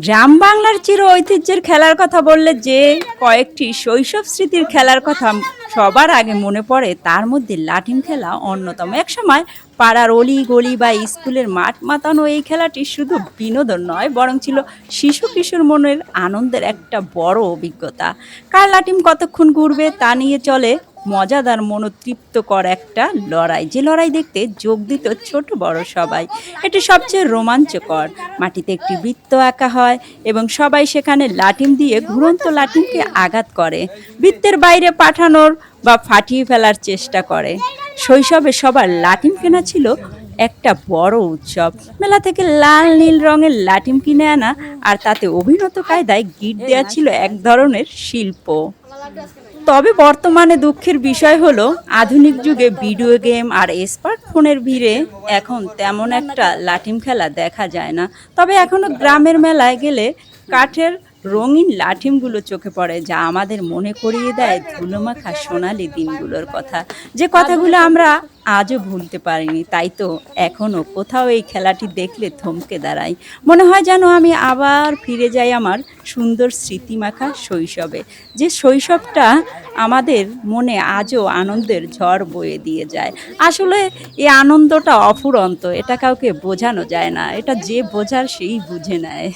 গ্রাম বাংলার চির ঐতিহ্যের খেলার কথা বললে যে কয়েকটি শৈশব স্মৃতির খেলার কথা সবার আগে মনে পড়ে তার মধ্যে লাঠিম খেলা অন্যতম। একসময় পাড়ার অলি গলি বা স্কুলের মাঠ মাতানো এই খেলাটি শুধু বিনোদন নয়, বরং ছিল শিশু কিশোর মনের আনন্দের একটা বড় অভিজ্ঞতা। কার লাঠিম কতক্ষণ ঘুরবে তা নিয়ে চলে মজাদার মনোতৃপ্তকর একটা লড়াই, যে লড়াই দেখতে যোগ দিত ছোট বড় সবাই। এটি সবচেয়ে রোমাঞ্চকর। মাটিতে একটি বৃত্ত আঁকা হয় এবং সবাই সেখানে লাঠিম দিয়ে ঘুরন্ত লাঠিমকে আঘাত করে, বৃত্তের বাইরে পাঠানোর বা ফাটিয়ে ফেলার চেষ্টা করে। শৈশবে সবার লাঠিম কেনা ছিল একটা বড় উৎসব। মেলা থেকে লাল নীল রঙের লাঠিম কিনে আনা আর তাতে অভিনত কায়দায় গিট দেওয়া ছিল এক ধরনের শিল্প। তবে বর্তমানে দুঃখের বিষয় হলো আধুনিক যুগে ভিডিও গেম আর স্মার্টফোনের ভিড়ে এখন তেমন একটা লাঠিম খেলা দেখা যায় না। তবে এখনো গ্রামের মেলায় গেলে কাঠের রঙিন লাঠিমগুলো চোখে পড়ে, যা আমাদের মনে করিয়ে দেয় ধুলোমাখা সোনালি দিনগুলোর কথা, যে কথাগুলো আমরা আজও ভুলতে পারিনি। তাই তো এখনো কোথাও এই খেলাটি দেখলে থমকে দাঁড়াই, মনে হয় যেন আমি আবার ফিরে যাই আমার সুন্দর স্মৃতিমাখা শৈশবে, যে শৈশবটা আমাদের মনে আজও আনন্দের ঝড় বয়ে দিয়ে যায়। আসলে এই আনন্দটা অফুরন্ত, এটা কাউকে বোঝানো যায় না, এটা যে বোঝার সেই বুঝে নেয়।